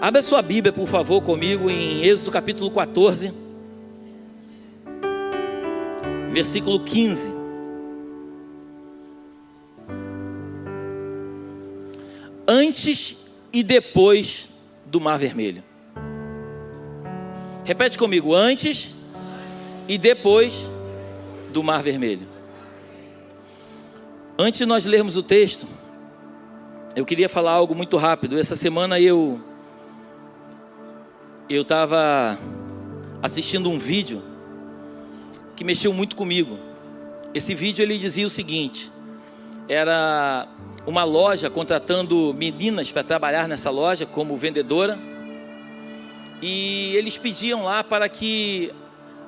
Abra sua Bíblia, por favor, comigo em Êxodo capítulo 14, versículo 15. Antes e depois do Mar Vermelho. Repete comigo: antes e depois do Mar Vermelho. Antes de nós lermos o texto, eu queria falar algo muito rápido. Essa semana eu estava assistindo um vídeo que mexeu muito comigo. Esse vídeo ele dizia o seguinte: era uma loja contratando meninas para trabalhar nessa loja como vendedora, e eles pediam lá para que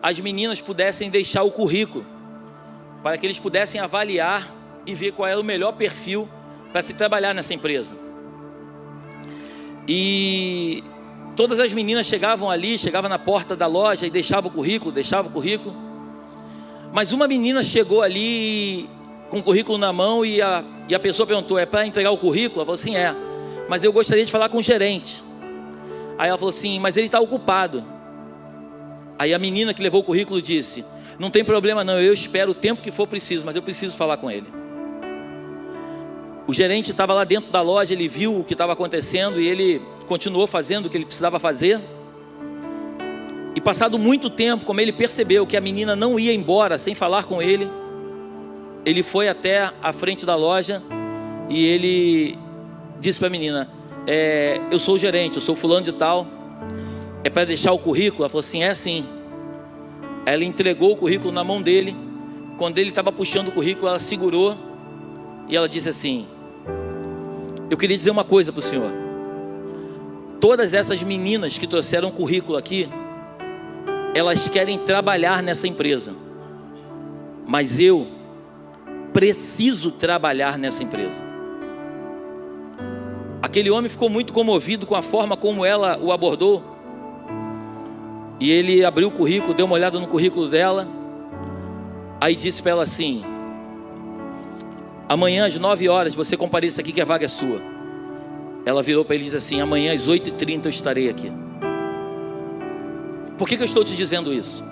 as meninas pudessem deixar o currículo, para que eles pudessem avaliar e ver qual era o melhor perfil para se trabalhar nessa empresa. E todas as meninas chegavam na porta da loja e deixavam o currículo. Mas uma menina chegou ali com o currículo na mão e a pessoa perguntou: é para entregar o currículo? Ela falou assim: é, mas eu gostaria de falar com o gerente. Aí ela falou assim: mas ele está ocupado. Aí a menina que levou o currículo disse: não tem problema não, eu espero o tempo que for preciso, mas eu preciso falar com ele. O gerente estava lá dentro da loja, ele viu o que estava acontecendo e ele continuou fazendo o que ele precisava fazer. E passado muito tempo, como ele percebeu que a menina não ia embora sem falar com ele, ele foi até a frente da loja e ele disse para a menina: eu sou o gerente, eu sou fulano de tal, é para deixar o currículo? Ela falou assim: é sim. Ela entregou o currículo na mão dele. Quando ele estava puxando o currículo, ela segurou e ela disse assim: eu queria dizer uma coisa para o senhor. Todas essas meninas que trouxeram o currículo aqui, elas querem trabalhar nessa empresa, mas eu preciso trabalhar nessa empresa. Aquele homem ficou muito comovido com a forma como ela o abordou. E ele abriu o currículo, deu uma olhada no currículo dela. Aí disse para ela assim: amanhã às 9 horas você compareça aqui que a vaga é sua. Ela virou para ele e disse assim: amanhã às 8h30 eu estarei aqui. Por que eu estou te dizendo isso?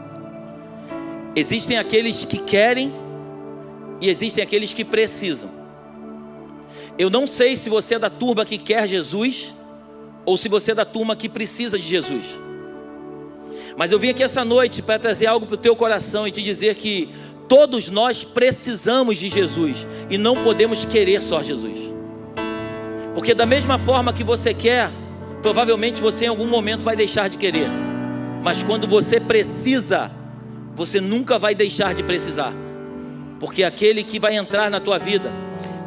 Existem aqueles que querem e existem aqueles que precisam. Eu não sei se você é da turma que quer Jesus ou se você é da turma que precisa de Jesus. Mas eu vim aqui essa noite para trazer algo para o teu coração e te dizer que todos nós precisamos de Jesus e não podemos querer só Jesus. Porque da mesma forma que você quer, provavelmente você em algum momento vai deixar de querer. Mas quando você precisa, você nunca vai deixar de precisar. Porque aquele que vai entrar na tua vida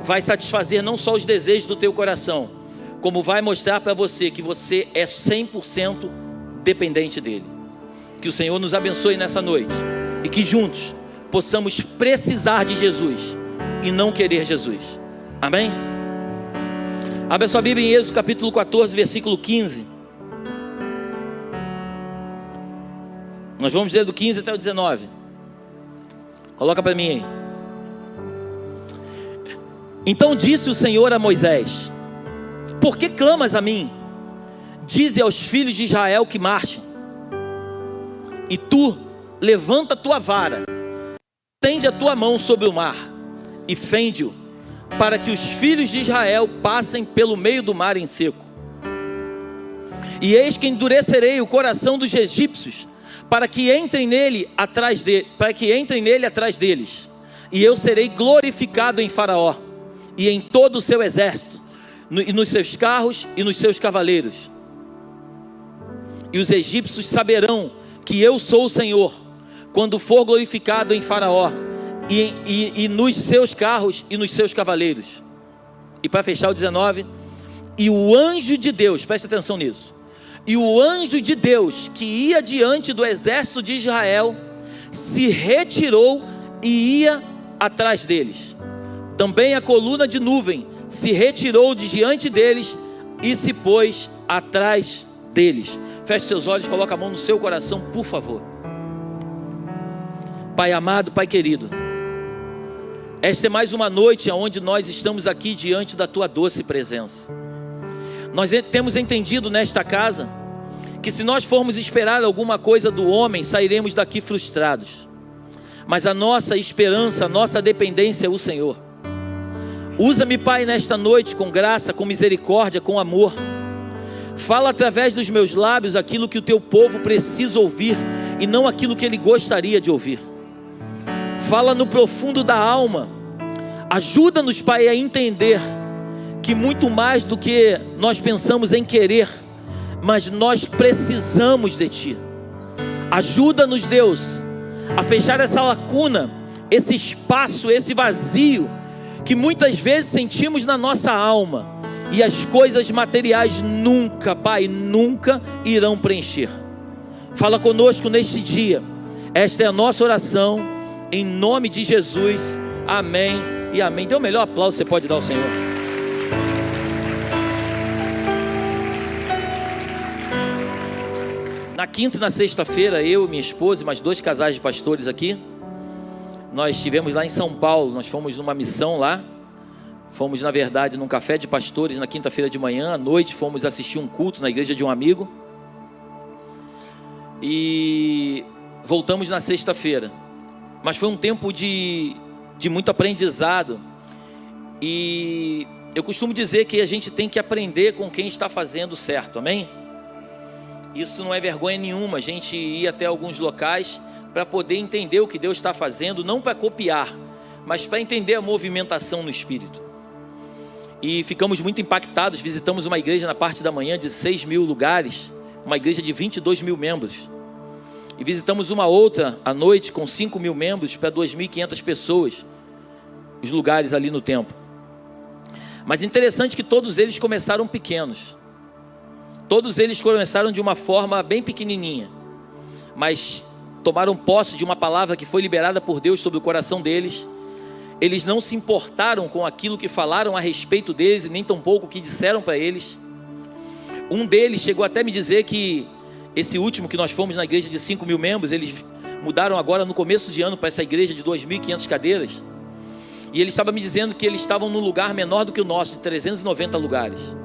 vai satisfazer não só os desejos do teu coração, como vai mostrar para você que você é 100% dependente dele. Que o Senhor nos abençoe nessa noite e que juntos possamos precisar de Jesus e não querer Jesus. Amém? Abra sua Bíblia em Êxodo capítulo 14, versículo 15. Nós vamos ler do 15 até o 19. Coloca para mim aí. Então disse o Senhor a Moisés: por que clamas a mim? Dize aos filhos de Israel que marchem. E tu levanta a tua vara, estende a tua mão sobre o mar e fende-o, para que os filhos de Israel passem pelo meio do mar em seco. E eis que endurecerei o coração dos egípcios, para que entrem nele atrás deles, e eu serei glorificado em Faraó e em todo o seu exército, e nos seus carros e nos seus cavaleiros. E os egípcios saberão que eu sou o Senhor, quando for glorificado em Faraó e nos seus carros e nos seus cavaleiros. E para fechar o 19, e o anjo de Deus, preste atenção nisso, e o anjo de Deus que ia diante do exército de Israel se retirou e ia atrás deles. Também a coluna de nuvem se retirou de diante deles e se pôs atrás deles. Feche seus olhos, coloca a mão no seu coração, por favor. Pai amado, Pai querido, esta é mais uma noite onde nós estamos aqui diante da tua doce presença. Nós temos entendido nesta casa que se nós formos esperar alguma coisa do homem, sairemos daqui frustrados. Mas a nossa esperança, a nossa dependência é o Senhor. Usa-me, Pai, nesta noite com graça, com misericórdia, com amor. Fala através dos meus lábios aquilo que o teu povo precisa ouvir e não aquilo que ele gostaria de ouvir. Fala no profundo da alma. Ajuda-nos, Pai, a entender que muito mais do que nós pensamos em querer, mas nós precisamos de Ti. Ajuda-nos, Deus, a fechar essa lacuna, esse espaço, esse vazio que muitas vezes sentimos na nossa alma, e as coisas materiais nunca, Pai, nunca irão preencher. Fala conosco neste dia. Esta é a nossa oração, em nome de Jesus. Amém e amém. Dê o melhor aplauso que você pode dar ao Senhor. Na quinta e na sexta-feira, eu, minha esposa e mais 2 casais de pastores aqui, nós estivemos lá em São Paulo. Nós fomos numa missão lá. Fomos, na verdade, num café de pastores na quinta-feira de manhã. À noite fomos assistir um culto na igreja de um amigo. E voltamos na sexta-feira. Mas foi um tempo de muito aprendizado. E eu costumo dizer que a gente tem que aprender com quem está fazendo certo, amém? Isso não é vergonha nenhuma, a gente ir até alguns locais para poder entender o que Deus está fazendo, não para copiar, mas para entender a movimentação no Espírito. E ficamos muito impactados. Visitamos uma igreja na parte da manhã de 6.000 lugares, uma igreja de 22.000 membros. E visitamos uma outra à noite com 5.000 membros para 2.500 pessoas, os lugares ali no templo. Mas interessante que todos eles começaram pequenos. Todos eles começaram de uma forma bem pequenininha, mas tomaram posse de uma palavra que foi liberada por Deus sobre o coração deles. Eles não se importaram com aquilo que falaram a respeito deles e nem tampouco o que disseram para eles. Um deles chegou até a me dizer que esse último que nós fomos na igreja de 5.000 membros, eles mudaram agora no começo de ano para essa igreja de 2.500 cadeiras. E ele estava me dizendo que eles estavam num lugar menor do que o nosso, de 390 lugares.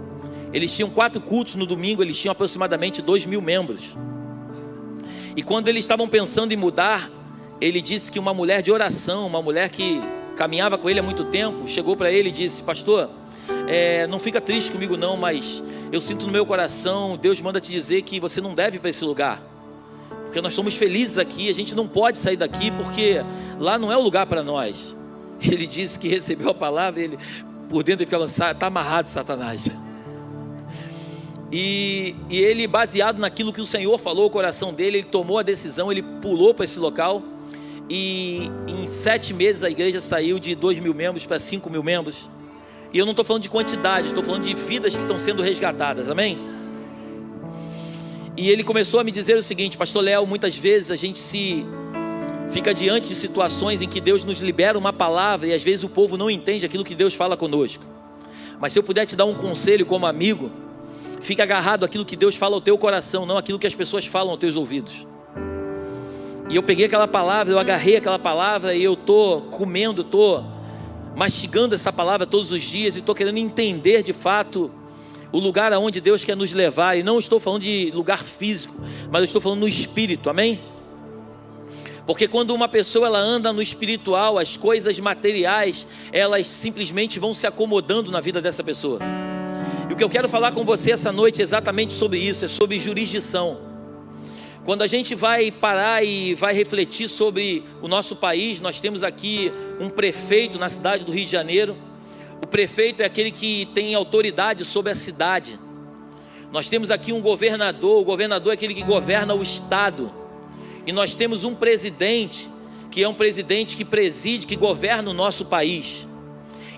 Eles tinham 4 cultos no domingo, eles tinham aproximadamente 2.000 membros. E quando eles estavam pensando em mudar, ele disse que uma mulher de oração, uma mulher que caminhava com ele há muito tempo, chegou para ele e disse: pastor, não fica triste comigo não, mas eu sinto no meu coração, Deus manda te dizer que você não deve ir para esse lugar, porque nós somos felizes aqui, a gente não pode sair daqui, porque lá não é o lugar para nós. Ele disse que recebeu a palavra, ele, por dentro ele ficava: está amarrado, Satanás. E ele, baseado naquilo que o Senhor falou ao coração dele, ele tomou a decisão, ele pulou para esse local. E em 7 meses a igreja saiu de 2.000 membros para 5.000 membros. E eu não estou falando de quantidade, estou falando de vidas que estão sendo resgatadas, amém? E ele começou a me dizer o seguinte: pastor Léo, muitas vezes a gente fica diante de situações em que Deus nos libera uma palavra e às vezes o povo não entende aquilo que Deus fala conosco. Mas se eu puder te dar um conselho como amigo, fica agarrado àquilo que Deus fala ao teu coração, não àquilo que as pessoas falam aos teus ouvidos. E eu peguei aquela palavra, eu agarrei aquela palavra e eu estou comendo, estou mastigando essa palavra todos os dias e estou querendo entender de fato o lugar aonde Deus quer nos levar. E não estou falando de lugar físico, mas eu estou falando no espírito, amém? Porque quando uma pessoa ela anda no espiritual, as coisas materiais, elas simplesmente vão se acomodando na vida dessa pessoa. E o que eu quero falar com você essa noite é exatamente sobre isso, é sobre jurisdição. Quando a gente vai parar e vai refletir sobre o nosso país, nós temos aqui um prefeito na cidade do Rio de Janeiro. O prefeito é aquele que tem autoridade sobre a cidade. Nós temos aqui um governador, o governador é aquele que governa o estado. E nós temos um presidente, que é um presidente que preside, que governa o nosso país.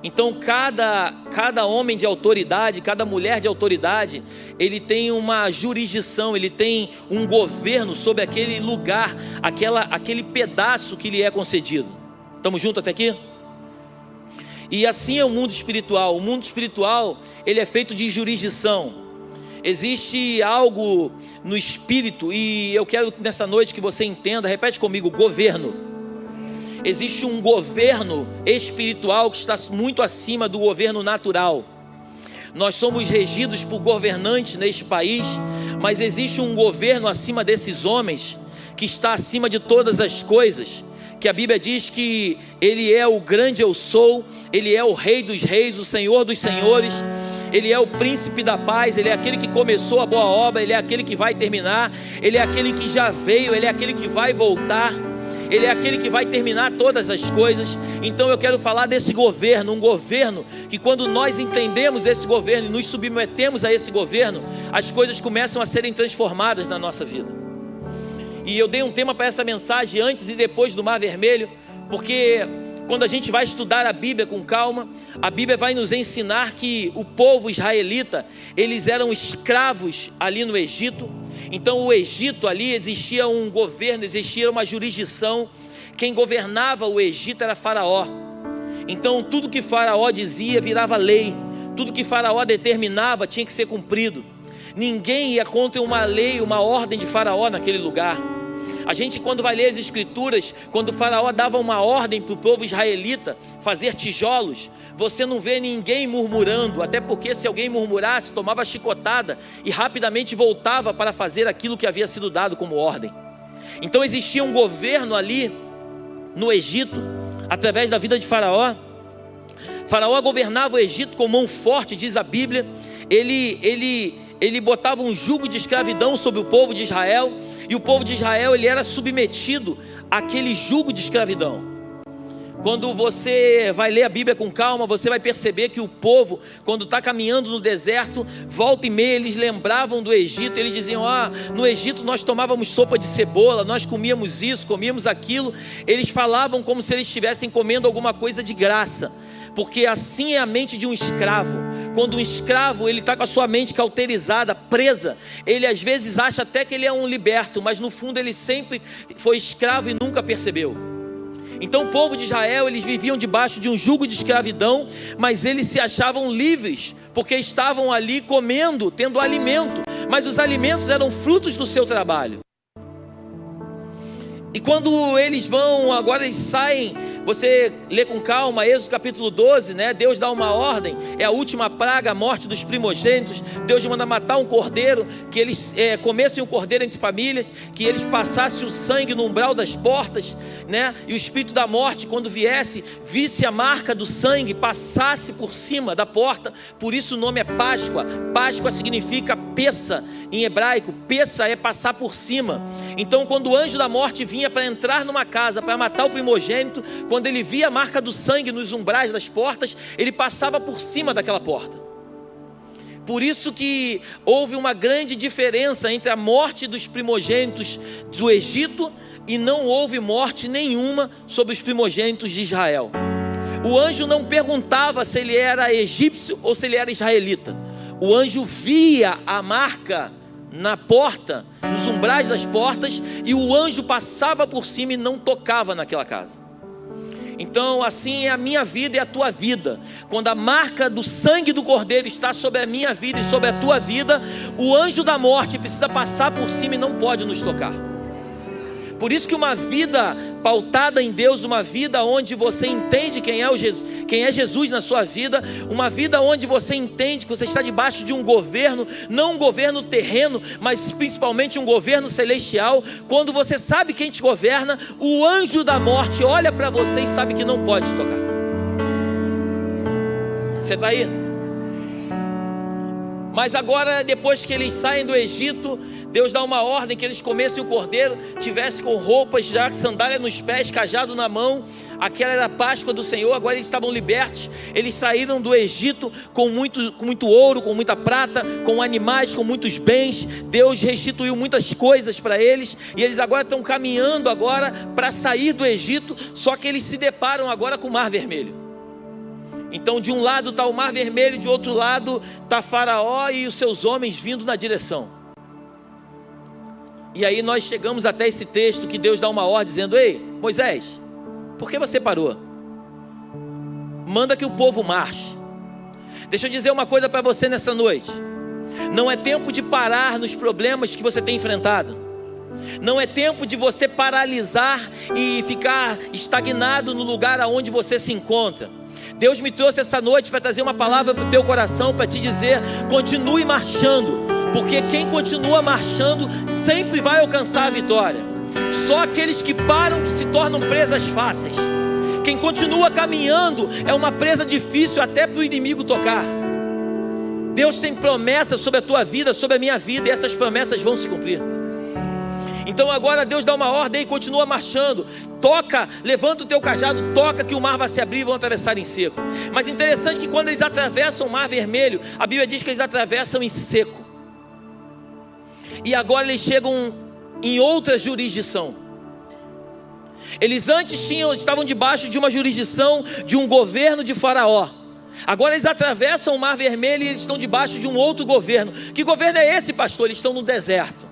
Então cada homem de autoridade, cada mulher de autoridade, ele tem uma jurisdição, ele tem um governo sobre aquele lugar, aquele pedaço que lhe é concedido. Estamos juntos até aqui? E assim é o mundo espiritual. O mundo espiritual, ele é feito de jurisdição. Existe algo no espírito, e eu quero nessa noite que você entenda, repete comigo: governo. Existe um governo espiritual que está muito acima do governo natural. nós somos regidos por governantes neste país, mas existe um governo acima desses homens, que está acima de todas as coisas, que a Bíblia diz que Ele é o grande eu sou, Ele é o Rei dos reis, o Senhor dos senhores, Ele é o príncipe da paz, Ele é aquele que começou a boa obra, Ele é aquele que vai terminar, Ele é aquele que já veio, Ele é aquele que vai voltar, Ele é aquele que vai terminar todas as coisas. Então eu quero falar desse governo, um governo que, quando nós entendemos esse governo e nos submetemos a esse governo, as coisas começam a serem transformadas na nossa vida. E eu dei um tema para essa mensagem antes e depois do Mar Vermelho, porque quando a gente vai estudar a Bíblia com calma, a Bíblia vai nos ensinar que o povo israelita, eles eram escravos ali no Egito. Então o Egito ali existia um governo, existia uma jurisdição. Quem governava o Egito era Faraó. Então tudo que Faraó dizia virava lei, tudo que Faraó determinava tinha que ser cumprido. Ninguém ia contra uma lei, uma ordem de Faraó naquele lugar. A gente, quando vai ler as escrituras, quando o Faraó dava uma ordem para o povo israelita fazer tijolos, você não vê ninguém murmurando, até porque se alguém murmurasse, tomava chicotada e rapidamente voltava para fazer aquilo que havia sido dado como ordem. Então existia um governo ali no Egito, através da vida de Faraó. Faraó governava o Egito com mão forte, diz a Bíblia. Ele botava um jugo de escravidão sobre o povo de Israel, e o povo de Israel, ele era submetido àquele jugo de escravidão. Quando você vai ler a Bíblia com calma, você vai perceber que o povo, quando está caminhando no deserto, volta e meia eles lembravam do Egito. Eles diziam: no Egito nós tomávamos sopa de cebola, nós comíamos isso, comíamos aquilo. Eles falavam como se eles estivessem comendo alguma coisa de graça, porque assim é a mente de um escravo. Quando um escravo, ele está com a sua mente cauterizada, presa, ele às vezes acha até que ele é um liberto, mas no fundo ele sempre foi escravo e nunca percebeu. Então o povo de Israel, eles viviam debaixo de um jugo de escravidão, mas eles se achavam livres, porque estavam ali comendo, tendo alimento, mas os alimentos eram frutos do seu trabalho. E quando eles vão, agora eles saem, você lê com calma, Êxodo capítulo 12, né? Deus dá uma ordem, é a última praga, a morte dos primogênitos. Deus manda matar um cordeiro, que eles comessem um cordeiro entre famílias, que eles passassem o sangue no umbral das portas, né? E o espírito da morte, quando viesse, visse a marca do sangue, passasse por cima da porta. Por isso o nome é Páscoa. Páscoa significa peça em hebraico. Peça é passar por cima. Então quando o anjo da morte vinha para entrar numa casa, para matar o primogênito, quando ele via a marca do sangue nos umbrais das portas, ele passava por cima daquela porta. Por isso que houve uma grande diferença entre a morte dos primogênitos do Egito e não houve morte nenhuma sobre os primogênitos de Israel. O anjo não perguntava se ele era egípcio ou se ele era israelita. O anjo via a marca na porta, nos umbrais das portas, e o anjo passava por cima e não tocava naquela casa. Então assim é a minha vida e a tua vida. Quando a marca do sangue do cordeiro está sobre a minha vida e sobre a tua vida, o anjo da morte precisa passar por cima e não pode nos tocar. Por isso que uma vida pautada em Deus, uma vida onde você entende quem é Jesus na sua vida, uma vida onde você entende que você está debaixo de um governo, não um governo terreno, mas principalmente um governo celestial. Quando você sabe quem te governa, o anjo da morte olha para você e sabe que não pode te tocar. Você está aí? Mas agora, depois que eles saem do Egito, Deus dá uma ordem que eles comessem o cordeiro, tivessem com roupas, já sandália nos pés, cajado na mão. Aquela era a Páscoa do Senhor. Agora eles estavam libertos. Eles saíram do Egito com muito ouro, com muita prata, com animais, com muitos bens. Deus restituiu muitas coisas para eles, e eles agora estão caminhando agora para sair do Egito. Só que eles se deparam agora com o Mar Vermelho. Então de um lado está o Mar Vermelho, de outro lado está Faraó e os seus homens vindo na direção. E aí nós chegamos até esse texto que Deus dá uma ordem dizendo: ei, Moisés, por que você parou? Manda que o povo marche. Deixa eu dizer uma coisa para você nessa noite. Não é tempo de parar nos problemas que você tem enfrentado. Não é tempo de você paralisar e ficar estagnado no lugar aonde você se encontra. Deus me trouxe essa noite para trazer uma palavra para o teu coração, para te dizer: continue marchando, porque quem continua marchando sempre vai alcançar a vitória. Só aqueles que param que se tornam presas fáceis. Quem continua caminhando é uma presa difícil até para o inimigo tocar. Deus tem promessas sobre a tua vida, sobre a minha vida, e essas promessas vão se cumprir. Então agora Deus dá uma ordem e continua marchando. Toca, levanta o teu cajado, toca que o mar vai se abrir e vão atravessar em seco. Mas interessante que quando eles atravessam o mar vermelho, a Bíblia diz que eles atravessam em seco. E agora eles chegam em outra jurisdição. Eles antes estavam debaixo de uma jurisdição de um governo de Faraó. Agora eles atravessam o mar vermelho e eles estão debaixo de um outro governo. Que governo é esse, pastor? Eles estão no deserto.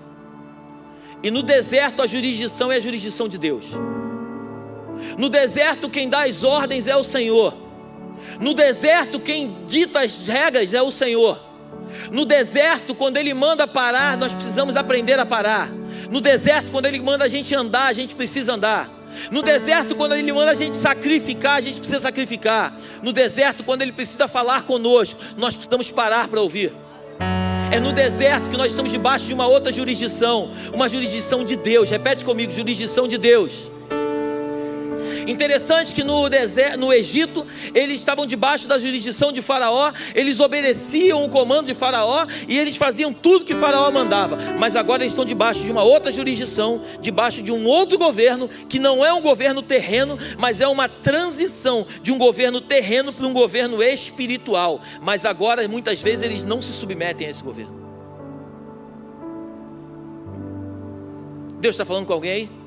E no deserto a jurisdição é a jurisdição de Deus. No deserto quem dá as ordens é o Senhor. No deserto quem dita as regras é o Senhor. No deserto, quando Ele manda parar, nós precisamos aprender a parar. No deserto, quando Ele manda a gente andar, a gente precisa andar. No deserto, quando Ele manda a gente sacrificar, a gente precisa sacrificar. No deserto, quando Ele precisa falar conosco, nós precisamos parar para ouvir. É no deserto que nós estamos debaixo de uma outra jurisdição, uma jurisdição de Deus. Repete comigo: jurisdição de Deus. Interessante que no Egito, eles estavam debaixo da jurisdição de Faraó, eles obedeciam o comando de Faraó e eles faziam tudo que Faraó mandava. Mas agora eles estão debaixo de uma outra jurisdição, debaixo de um outro governo, que não é um governo terreno, mas é uma transição de um governo terreno para um governo espiritual. Mas agora, muitas vezes, eles não se submetem a esse governo. Deus está falando com alguém aí?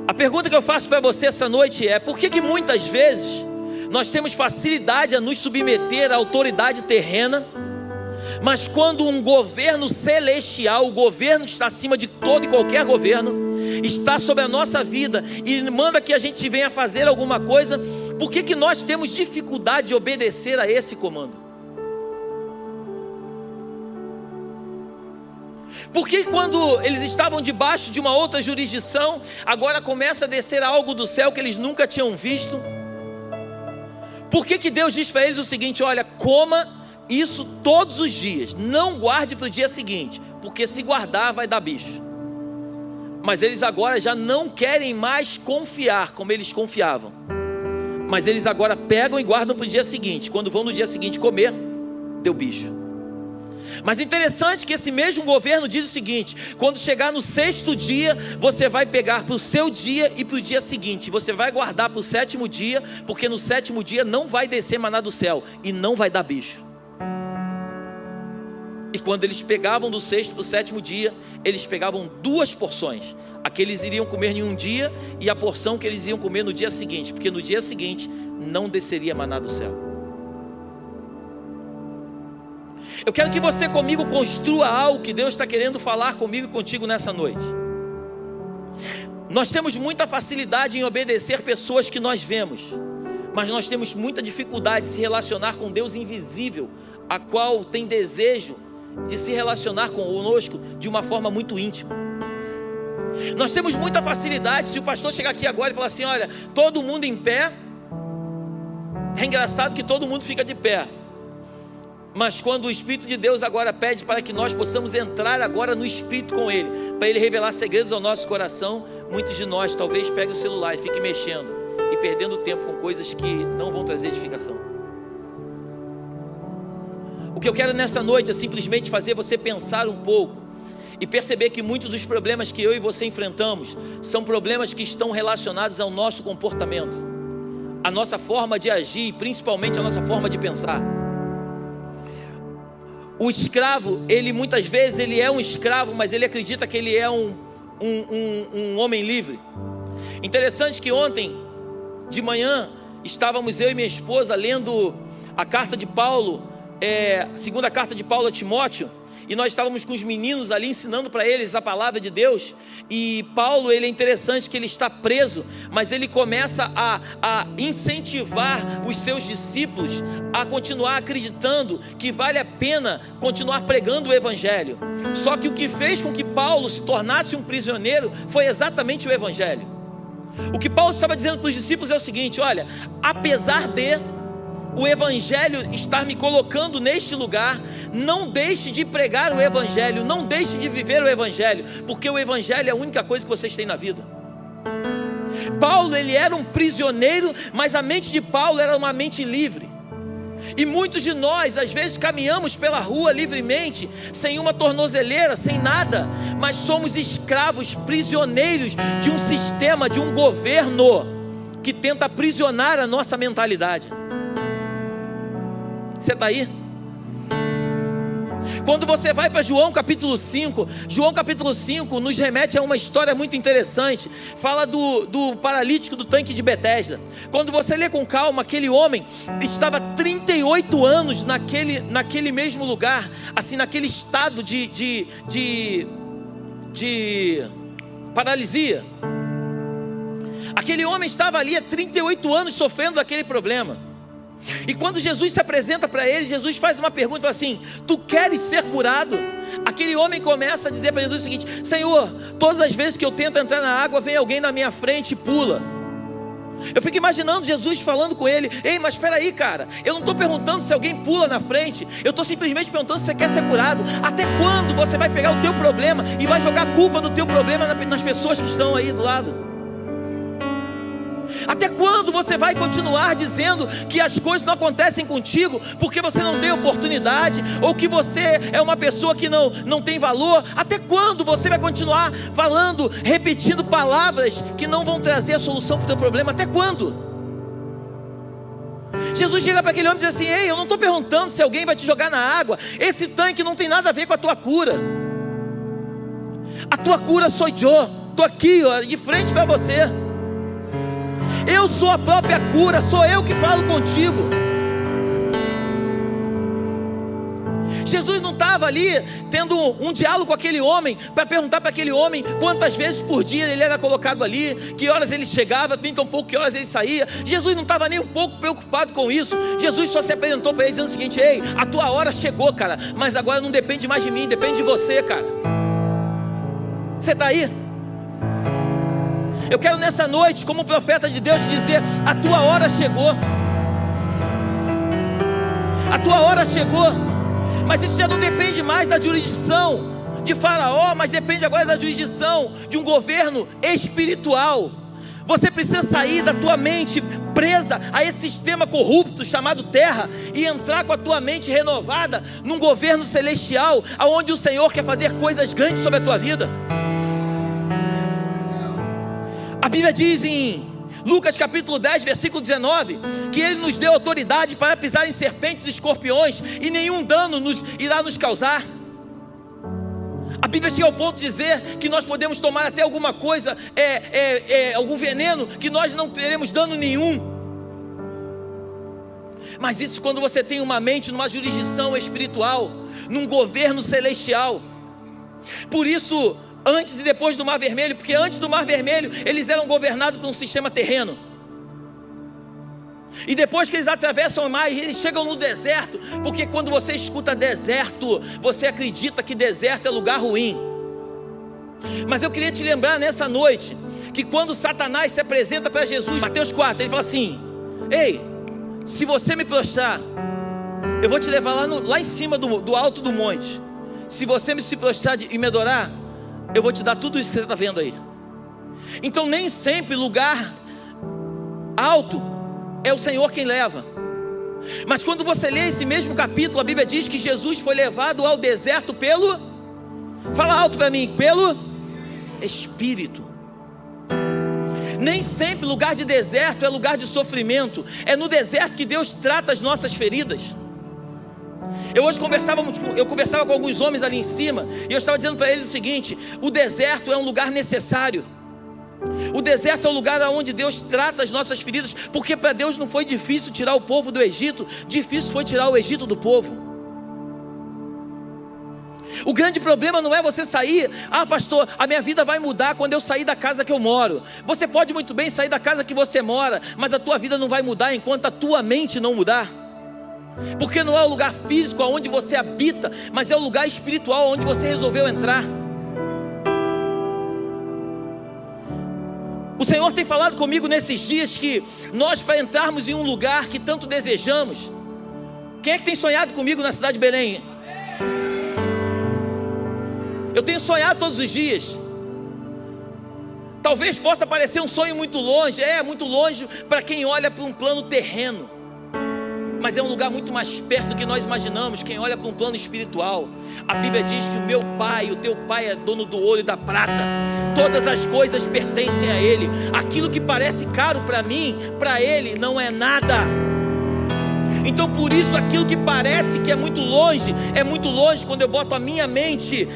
A pergunta que eu faço para você essa noite é: por que muitas vezes nós temos facilidade a nos submeter à autoridade terrena, mas quando um governo celestial, o governo que está acima de todo e qualquer governo, está sobre a nossa vida e manda que a gente venha fazer alguma coisa, por que nós temos dificuldade de obedecer a esse comando? Porque quando eles estavam debaixo de uma outra jurisdição, agora começa a descer algo do céu que eles nunca tinham visto? Por que Deus diz para eles o seguinte: olha, coma isso todos os dias, não guarde para o dia seguinte, porque se guardar vai dar bicho. Mas eles agora já não querem mais confiar como eles confiavam, mas eles agora pegam e guardam para o dia seguinte. Quando vão no dia seguinte comer, deu bicho. Mas interessante que esse mesmo governo diz o seguinte: quando chegar no 6º dia, você vai pegar para o seu dia e para o dia seguinte, você vai guardar para o 7º dia, porque no 7º dia não vai descer maná do céu e não vai dar bicho. E quando eles pegavam do 6º para o 7º dia, eles pegavam 2 porções, a que eles iriam comer em um dia e a porção que eles iam comer no dia seguinte, porque no dia seguinte não desceria maná do céu. Eu quero que você comigo construa algo que Deus está querendo falar comigo e contigo nessa noite. Nós temos muita facilidade em obedecer pessoas que nós vemos, mas nós temos muita dificuldade de se relacionar com Deus invisível, a qual tem desejo de se relacionar conosco de uma forma muito íntima. Nós temos muita facilidade, se o pastor chegar aqui agora e falar assim: olha, todo mundo em pé, é engraçado que todo mundo fica de pé. Mas quando o Espírito de Deus agora pede para que nós possamos entrar agora no Espírito com Ele, para Ele revelar segredos ao nosso coração, muitos de nós talvez peguem o celular e fiquem mexendo e perdendo tempo com coisas que não vão trazer edificação. O que eu quero nessa noite é simplesmente fazer você pensar um pouco e perceber que muitos dos problemas que eu e você enfrentamos são problemas que estão relacionados ao nosso comportamento, à nossa forma de agir e principalmente à nossa forma de pensar. O escravo, ele muitas vezes ele é um escravo, mas ele acredita que ele é um homem livre. Interessante que ontem de manhã estávamos eu e minha esposa lendo a carta de Paulo, segunda carta de Paulo a Timóteo, e nós estávamos com os meninos ali ensinando para eles a palavra de Deus. E Paulo, ele é interessante que ele está preso, mas ele começa a incentivar os seus discípulos a continuar acreditando que vale a pena continuar pregando o evangelho. Só que o que fez com que Paulo se tornasse um prisioneiro foi exatamente o evangelho. O que Paulo estava dizendo para os discípulos é o seguinte: olha, apesar de o evangelho estar me colocando neste lugar, não deixe de pregar o evangelho, não deixe de viver o evangelho, porque o evangelho é a única coisa que vocês têm na vida. Paulo, ele era um prisioneiro, mas a mente de Paulo era uma mente livre. E muitos de nós, às vezes, caminhamos pela rua livremente, sem uma tornozeleira, sem nada, mas somos escravos, prisioneiros de um sistema, de um governo que tenta aprisionar a nossa mentalidade. Você está aí? Quando você vai para João capítulo 5, João capítulo 5 nos remete a uma história muito interessante. Fala do paralítico do tanque de Betesda. Quando você lê com calma, aquele homem estava 38 anos naquele mesmo lugar, assim, naquele estado de paralisia. Aquele homem estava ali há 38 anos sofrendo daquele problema. E quando Jesus se apresenta para ele, Jesus faz uma pergunta, fala assim: tu queres ser curado? Aquele homem começa a dizer para Jesus o seguinte: Senhor, todas as vezes que eu tento entrar na água, vem alguém na minha frente e pula. Eu fico imaginando Jesus falando com ele: ei, mas espera aí, cara, eu não estou perguntando se alguém pula na frente, eu estou simplesmente perguntando se você quer ser curado. Até quando você vai pegar o teu problema e vai jogar a culpa do teu problema nas pessoas que estão aí do lado? Até quando você vai continuar dizendo que as coisas não acontecem contigo porque você não tem oportunidade, ou que você é uma pessoa que não tem valor? Até quando você vai continuar falando, repetindo palavras que não vão trazer a solução para o teu problema? Até quando? Jesus chega para aquele homem e diz assim: ei, eu não estou perguntando se alguém vai te jogar na água. Esse tanque não tem nada a ver com a tua cura. A tua cura sou eu. Estou aqui, ó, de frente para você. Eu sou a própria cura, sou eu que falo contigo. Jesus não estava ali tendo um diálogo com aquele homem para perguntar para aquele homem quantas vezes por dia ele era colocado ali, que horas ele chegava, nem tão pouco que horas ele saía. Jesus não estava nem um pouco preocupado com isso. Jesus só se apresentou para ele dizendo o seguinte: ei, a tua hora chegou, cara, mas agora não depende mais de mim, depende de você, cara. Você está aí? Eu quero nessa noite, como profeta de Deus, te dizer: a tua hora chegou. A tua hora chegou. Mas isso já não depende mais da jurisdição de Faraó, mas depende agora da jurisdição de um governo espiritual. Você precisa sair da tua mente presa a esse sistema corrupto chamado terra e entrar com a tua mente renovada num governo celestial, onde o Senhor quer fazer coisas grandes sobre a tua vida. A Bíblia diz em Lucas capítulo 10, versículo 19, que Ele nos deu autoridade para pisar em serpentes e escorpiões, e nenhum dano irá nos causar. A Bíblia chega ao ponto de dizer que nós podemos tomar até alguma coisa, algum veneno, que nós não teremos dano nenhum. Mas isso quando você tem uma mente numa jurisdição espiritual, num governo celestial. Por isso, antes e depois do Mar Vermelho, porque antes do Mar Vermelho eles eram governados por um sistema terreno, e depois que eles atravessam o mar, eles chegam no deserto, porque quando você escuta deserto, você acredita que deserto é lugar ruim. Mas eu queria te lembrar nessa noite, que quando Satanás se apresenta para Jesus, Mateus 4, ele fala assim: ei, se você me prostrar, eu vou te levar lá em cima do alto do monte. Se você se prostrar e me adorar, eu vou te dar tudo isso que você está vendo aí. Então nem sempre lugar alto é o Senhor quem leva. Mas quando você lê esse mesmo capítulo, a Bíblia diz que Jesus foi levado ao deserto pelo... Fala alto para mim, pelo Espírito. Nem sempre lugar de deserto é lugar de sofrimento. É no deserto que Deus trata as nossas feridas. Eu conversava com alguns homens ali em cima, e eu estava dizendo para eles o seguinte: o deserto é um lugar necessário. O deserto é um lugar onde Deus trata as nossas feridas, porque para Deus não foi difícil tirar o povo do Egito, difícil foi tirar o Egito do povo. O grande problema não é você sair, pastor, a minha vida vai mudar quando eu sair da casa que eu moro. Você pode muito bem sair da casa que você mora, mas a tua vida não vai mudar enquanto a tua mente não mudar. Porque não é o lugar físico onde você habita, mas é o lugar espiritual onde você resolveu entrar. O Senhor tem falado comigo nesses dias que nós, para entrarmos em um lugar que tanto desejamos, quem é que tem sonhado comigo na cidade de Belém? Eu tenho sonhado todos os dias. Talvez possa parecer um sonho muito longe, muito longe para quem olha para um plano terreno, mas é um lugar muito mais perto do que nós imaginamos, quem olha para um plano espiritual. A Bíblia diz que o meu pai, o teu pai é dono do ouro e da prata, todas as coisas pertencem a Ele. Aquilo que parece caro para mim, para Ele não é nada. Então por isso aquilo que parece que é muito longe quando eu boto a minha mente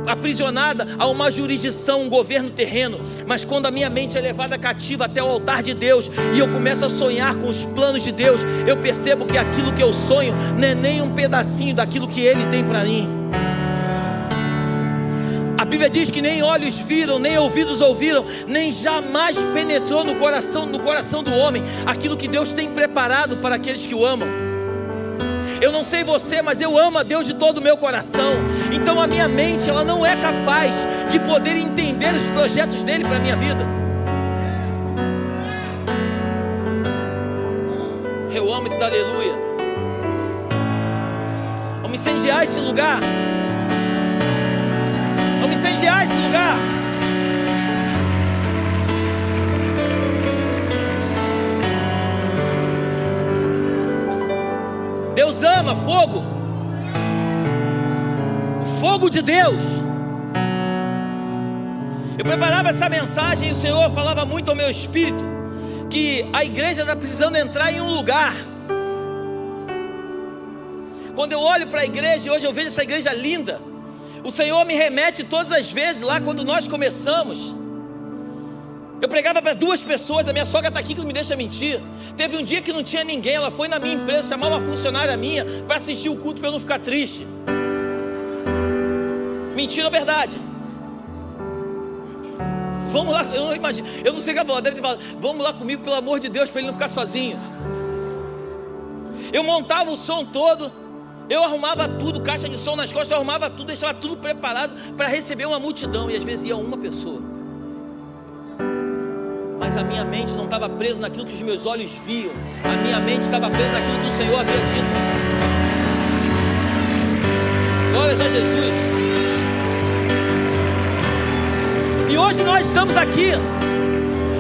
aprisionada a uma jurisdição, um governo terreno. Mas quando a minha mente é levada cativa até o altar de Deus e eu começo a sonhar com os planos de Deus, eu percebo que aquilo que eu sonho não é nem um pedacinho daquilo que Ele tem para mim. A Bíblia diz que nem olhos viram, nem ouvidos ouviram, nem jamais penetrou no coração do homem aquilo que Deus tem preparado para aqueles que o amam. Eu não sei você, mas eu amo a Deus de todo o meu coração. Então a minha mente, ela não é capaz de poder entender os projetos dele para a minha vida. Eu amo esse aleluia. Vamos incendiar esse lugar. Vamos incendiar esse lugar. Deus ama fogo. O fogo de Deus. Eu preparava essa mensagem e o Senhor falava muito ao meu espírito que a igreja está precisando entrar em um lugar. Quando eu olho para a igreja e hoje eu vejo essa igreja linda, o Senhor me remete todas as vezes lá quando nós começamos. Eu pregava para 2 pessoas, a minha sogra está aqui que não me deixa mentir. Teve um dia que não tinha ninguém, ela foi na minha empresa chamar uma funcionária minha para assistir o culto para eu não ficar triste. Mentira ou verdade? Vamos lá, eu não imagino, eu não sei o que ela falou, deve ter falado, vamos lá comigo pelo amor de Deus, para ele não ficar sozinho. Eu montava o som todo, eu arrumava tudo, caixa de som nas costas, eu arrumava tudo, deixava tudo preparado para receber uma multidão, e às vezes ia uma pessoa. Mas a minha mente não estava presa naquilo que os meus olhos viam, a minha mente estava presa naquilo que o Senhor havia dito. Glórias a Jesus. E hoje nós estamos aqui.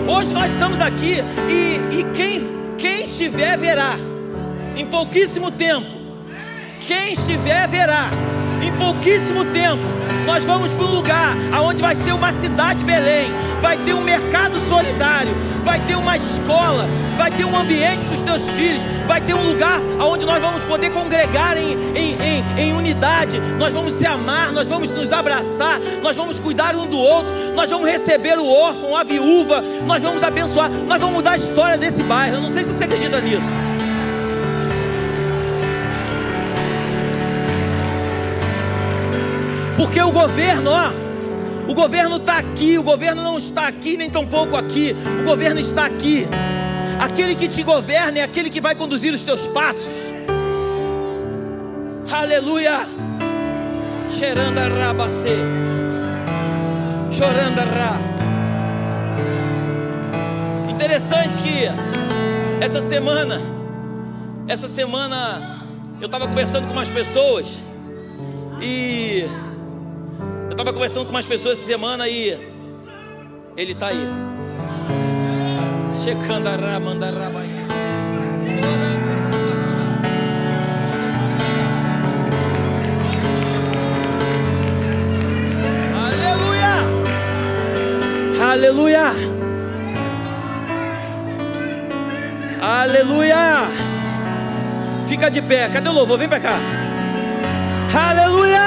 Hoje nós estamos aqui e quem estiver verá. Em pouquíssimo tempo. Quem estiver verá. Em pouquíssimo tempo nós vamos para um lugar onde vai ser uma cidade Belém. Vai ter um mercado solidário, vai ter uma escola, vai ter um ambiente para os teus filhos, vai ter um lugar onde nós vamos poder congregar em unidade. Nós vamos se amar, nós vamos nos abraçar, nós vamos cuidar um do outro, nós vamos receber o órfão, a viúva, nós vamos abençoar, nós vamos mudar a história desse bairro. Eu não sei se você acredita nisso. Porque o governo, o governo está aqui, o governo não está aqui, nem tampouco aqui, o governo está aqui. Aquele que te governa é aquele que vai conduzir os teus passos. Aleluia. Xerandarabacê. Chorandará. Interessante que essa semana eu estava conversando com umas pessoas e essa semana e ele está aí. Checandará, mandará, aleluia, aleluia, aleluia. Fica de pé. Cadê o louvor? Vem pra cá. Aleluia.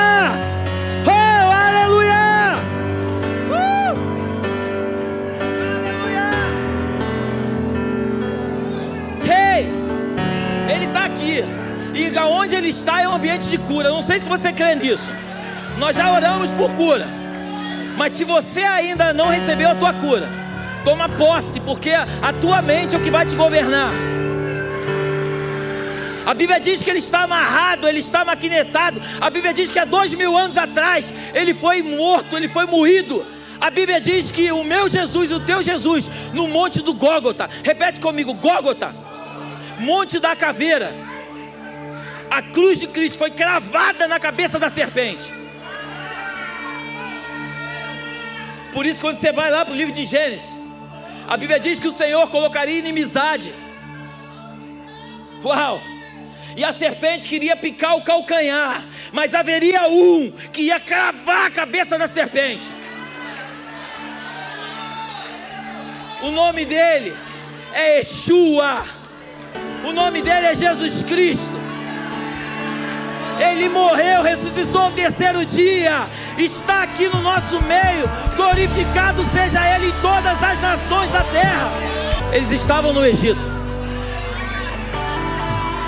E aonde ele está é um ambiente de cura. Eu não sei se você crê nisso, Nós já oramos por cura, mas se você ainda não recebeu a tua cura, toma posse, porque a tua mente é o que vai te governar. A Bíblia diz que ele está amarrado, ele está maquinetado. A Bíblia diz que há 2000 anos atrás ele foi morto, ele foi moído. A Bíblia diz que o meu Jesus, o teu Jesus, no monte do Gólgota, repete comigo, Gólgota, monte da caveira, a cruz de Cristo foi cravada na cabeça da serpente. Por isso, quando você vai lá para o livro de Gênesis, a Bíblia diz que o Senhor colocaria inimizade. Uau! E a serpente queria picar o calcanhar, mas haveria um que ia cravar a cabeça da serpente. O nome dele é Yeshua. O nome dele é Jesus Cristo. Ele morreu, ressuscitou no terceiro dia, está aqui no nosso meio. Glorificado seja ele em todas as nações da terra. Eles estavam no Egito.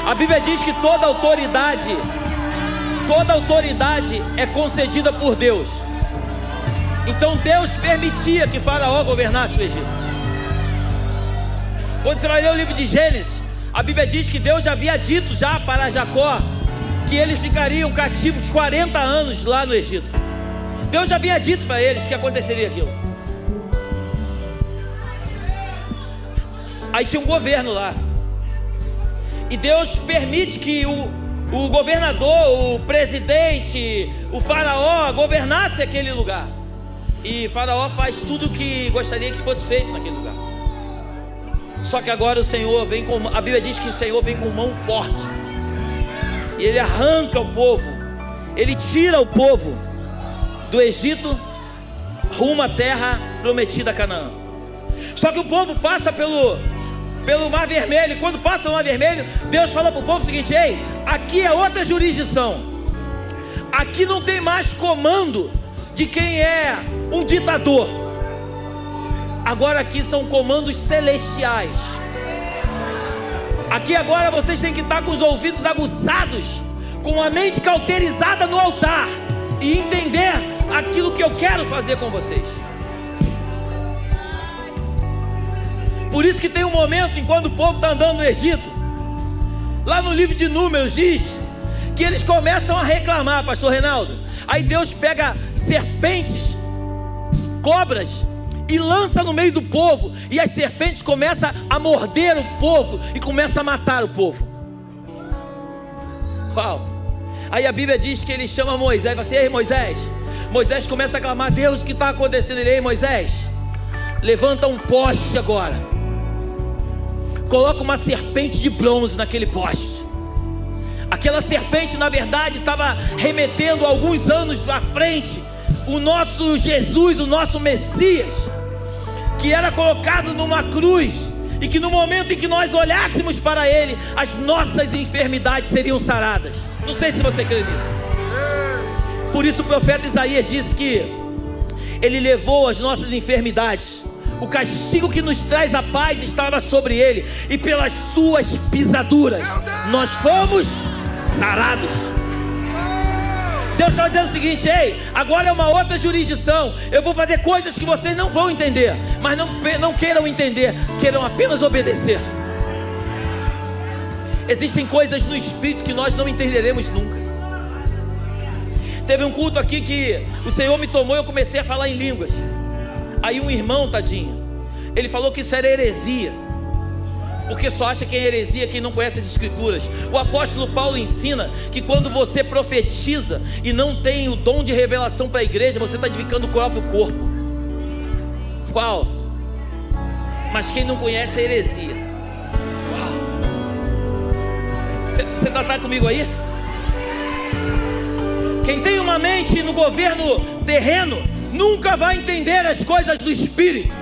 A Bíblia diz que toda autoridade é concedida por Deus. Então Deus permitia que Faraó governasse o Egito. Quando você vai ler o livro de Gênesis, a Bíblia diz que Deus já havia dito já para Jacó que eles ficariam cativos de 40 anos lá no Egito. Deus já havia dito para eles que aconteceria aquilo. Aí tinha um governo lá, e Deus permite que o governador, o presidente, o faraó governasse aquele lugar. E Faraó faz tudo o que gostaria que fosse feito naquele lugar. Só que agora o Senhor vem com... A Bíblia diz que o Senhor vem com mão forte. E Ele arranca o povo. Ele tira o povo do Egito rumo à terra prometida a Canaã. Só que o povo passa pelo Mar Vermelho. E quando passa pelo Mar Vermelho, Deus fala para o povo o seguinte: ei, aqui é outra jurisdição. Aqui não tem mais comando de quem é um ditador. Agora aqui são comandos celestiais. Aqui agora vocês têm que estar com os ouvidos aguçados, com a mente cauterizada no altar, e entender aquilo que eu quero fazer com vocês. Por isso que tem um momento em quando o povo está andando no Egito, lá no livro de Números diz que eles começam a reclamar, pastor Reinaldo. Aí Deus pega serpentes, cobras, e lança no meio do povo, e as serpentes começam a morder o povo e começam a matar o povo. Uau! Aí a Bíblia diz que ele chama Moisés e fala assim: ei, Moisés. Moisés começa a clamar: Deus, o que está acontecendo? Ele: ei, Moisés, levanta um poste agora, coloca uma serpente de bronze naquele poste. Aquela serpente na verdade estava remetendo alguns anos à frente o nosso Jesus, o nosso Messias, que era colocado numa cruz, e que no momento em que nós olhássemos para Ele, as nossas enfermidades seriam saradas. Não sei se você crê nisso. Por isso o profeta Isaías disse que Ele levou as nossas enfermidades, o castigo que nos traz a paz estava sobre Ele, e pelas suas pisaduras nós fomos sarados. Deus está dizendo o seguinte: ei, agora é uma outra jurisdição. Eu vou fazer coisas que vocês não vão entender, mas não queiram entender, queiram apenas obedecer. Existem coisas no Espírito que nós não entenderemos nunca. Teve um culto aqui que o Senhor me tomou e eu comecei a falar em línguas. Aí um irmão, tadinho, ele falou que isso era heresia, porque só acha que é heresia quem não conhece as Escrituras. O apóstolo Paulo ensina que quando você profetiza e não tem o dom de revelação para a igreja, você está edificando o próprio corpo. Qual? Mas quem não conhece é heresia. Você está comigo aí? Quem tem uma mente no governo terreno nunca vai entender as coisas do Espírito.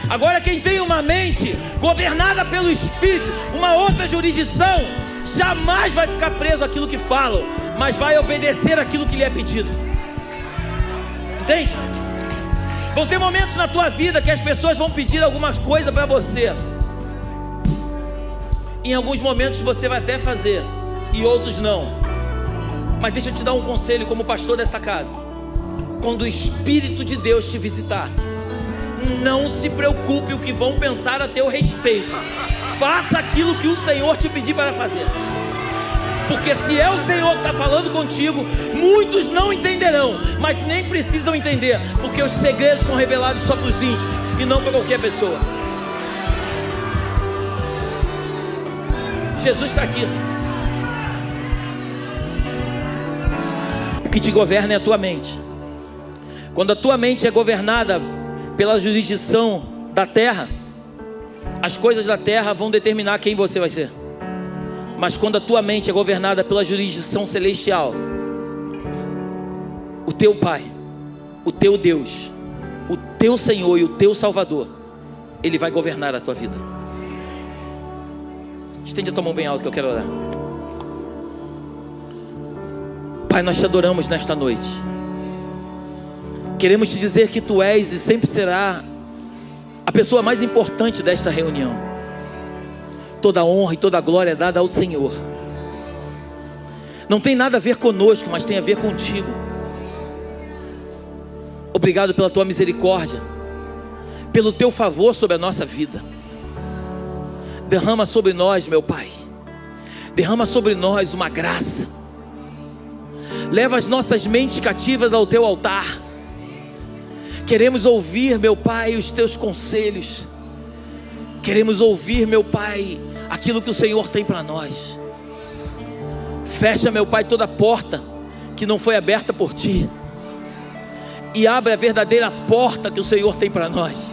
Agora quem tem uma mente governada pelo Espírito, uma outra jurisdição, jamais vai ficar preso àquilo que falam, mas vai obedecer aquilo que lhe é pedido. Entende? Vão ter momentos na tua vida que as pessoas vão pedir alguma coisa para você. Em alguns momentos você vai até fazer, e outros não. Mas deixa eu te dar um conselho como pastor dessa casa. Quando o Espírito de Deus te visitar, não se preocupe o que vão pensar a teu respeito. Faça aquilo que o Senhor te pedir para fazer. Porque se é o Senhor que está falando contigo, muitos não entenderão, mas nem precisam entender, porque os segredos são revelados só para os íntimos e não para qualquer pessoa. Jesus está aqui. O que te governa é a tua mente. Quando a tua mente é governada pela jurisdição da terra, as coisas da terra vão determinar quem você vai ser. Mas quando a tua mente é governada pela jurisdição celestial, o teu Pai, o teu Deus, o teu Senhor e o teu Salvador, Ele vai governar a tua vida. Estende a tua mão bem alto que eu quero orar. Pai, nós te adoramos nesta noite. Queremos te dizer que Tu és e sempre será a pessoa mais importante desta reunião. Toda honra e toda glória é dada ao Senhor. Não tem nada a ver conosco, mas tem a ver contigo. Obrigado pela Tua misericórdia, pelo Teu favor sobre a nossa vida. Derrama sobre nós, meu Pai. Derrama sobre nós uma graça. Leva as nossas mentes cativas ao Teu altar. Queremos ouvir, meu Pai, os Teus conselhos. Queremos ouvir, meu Pai, aquilo que o Senhor tem para nós. Fecha, meu Pai, toda porta que não foi aberta por Ti, e abre a verdadeira porta que o Senhor tem para nós.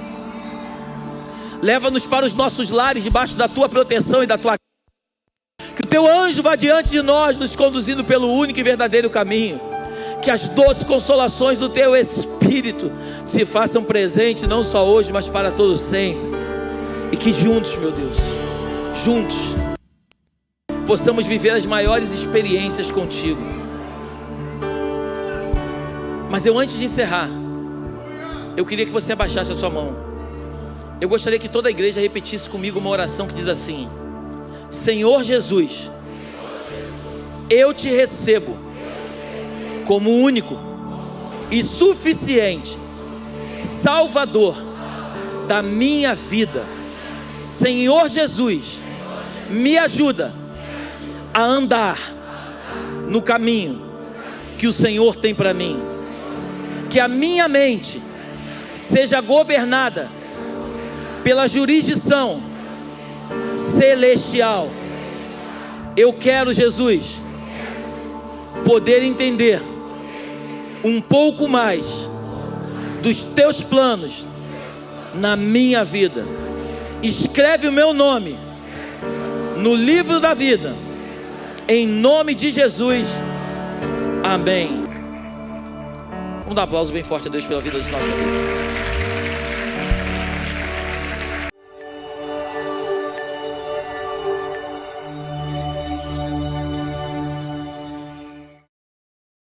Leva-nos para os nossos lares debaixo da Tua proteção e da Tua... Que o Teu anjo vá diante de nós, nos conduzindo pelo único e verdadeiro caminho. Que as doces consolações do Teu Espírito se façam presentes, não só hoje, mas para todo sempre. E que juntos, meu Deus, juntos, possamos viver as maiores experiências contigo. Mas antes de encerrar, eu queria que você abaixasse a sua mão. Eu gostaria que toda a igreja repetisse comigo uma oração que diz assim: Senhor Jesus, eu te recebo como único e suficiente Salvador da minha vida. Senhor Jesus, me ajuda a andar no caminho que o Senhor tem para mim. Que a minha mente seja governada pela jurisdição celestial. Eu quero, Jesus, poder entender um pouco mais dos Teus planos na minha vida. Escreve o meu nome no livro da vida, em nome de Jesus, amém. Vamos dar um aplauso bem forte a Deus pela vida dos nossos amigos.